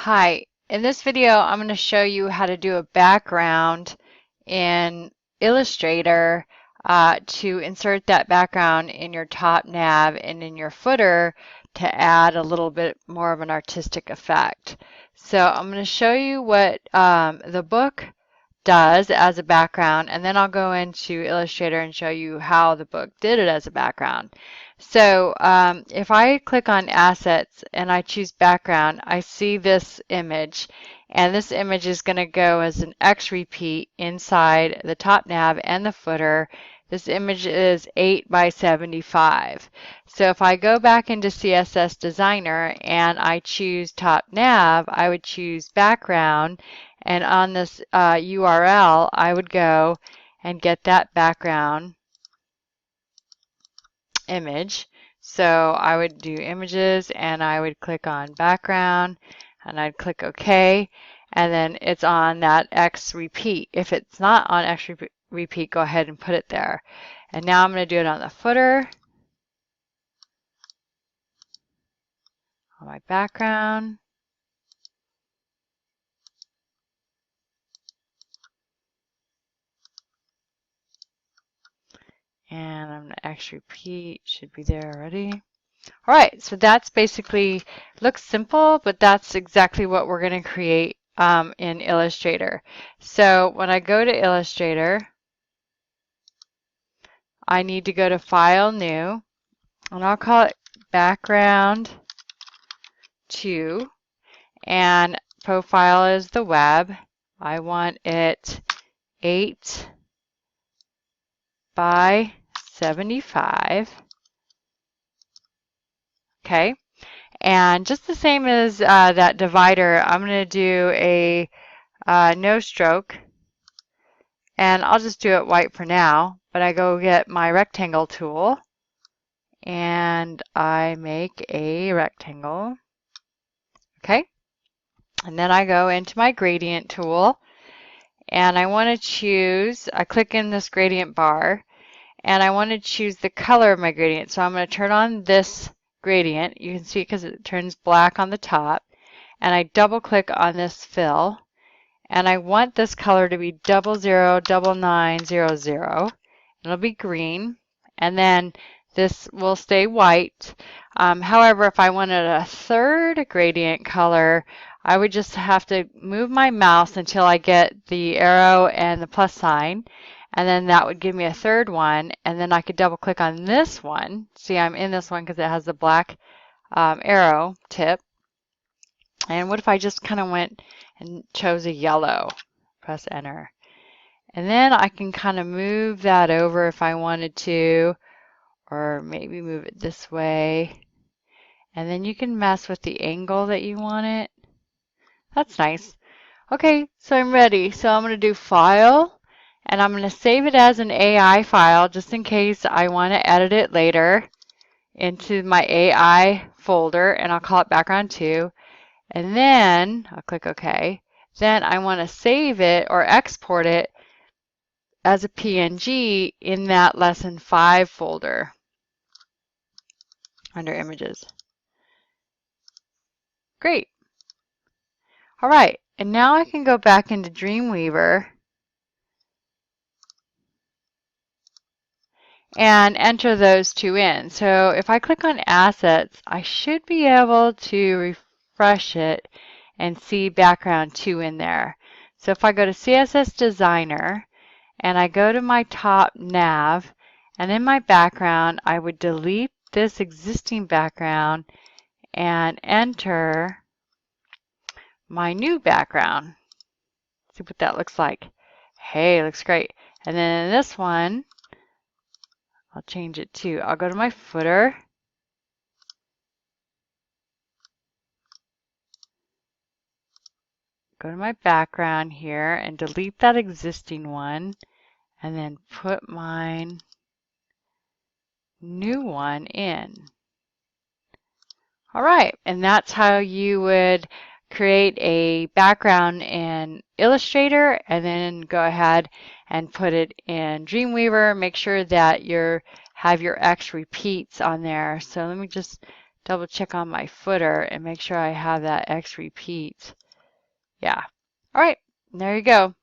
Hi, in this video I'm going to show you how to do a background in Illustrator to insert that background in your top nav and in your footer to add a little bit more of an artistic effect. So I'm going to show you what the book does as a background, and then I'll go into Illustrator and show you how the book did it as a background. So if I click on Assets and I choose Background, I see this image, and this image is going to go as an X repeat inside the top nav and the footer. This image is 8 by 75. So if I go back into CSS Designer and I choose top nav, I would choose background, and on this URL I would go and get that background image. So I would do images and I would click on background and I'd click OK, and then it's on that X repeat. If it's not on X repeat, go ahead and put it there. And now I'm going to do it on the footer, on my background. And I'm going to X repeat, should be there already. All right, so that's basically, looks simple, but that's exactly what we're going to create in Illustrator. So when I go to Illustrator, I need to go to File, New, and I'll call it Background 2, and Profile is the web. I want it 8 by 75. Okay. And just the same as that divider, I'm going to do a no stroke, and I'll just do it white for now, but I go get my rectangle tool and I make a rectangle. Okay. And then I go into my gradient tool and I want to choose, I click in this gradient bar and I want to choose the color of my gradient. So I'm going to turn on this gradient. You can see because it turns black on the top. And I double click on this fill. And I want this color to be 009900. It'll be green. And then this will stay white. However, if I wanted a third gradient color, I would just have to move my mouse until I get the arrow and the plus sign. And then that would give me a third one. And then I could double click on this one. See, I'm in this one because it has the black arrow tip. And what if I just kind of went and chose a yellow? Press enter. And then I can kind of move that over if I wanted to, or maybe move it this way. And then you can mess with the angle that you want it. That's nice. Okay, so I'm ready. So I'm going to do File, and I'm going to save it as an AI file just in case I want to edit it later into my AI folder, and I'll call it background 2. And then I'll click OK. Then I want to save it or export it as a PNG in that lesson 5 folder under images. Great. All right, and now I can go back into Dreamweaver and enter those two in. So if I click on Assets, I should be able to refresh it and see background 2 in there. So if I go to CSS Designer and I go to my top nav, and in my background, I would delete this existing background and enter my new background. See what that looks like. Hey, it looks great. And then in this one, I'll change it to, I'll go to my footer. Go to my background here and delete that existing one, and then put my new one in. All right, and that's how you would create a background in Illustrator and then go ahead and put it in Dreamweaver. Make sure that you have your X repeats on there. So let me just double check on my footer and make sure I have that X repeat. Yeah. All right, there you go.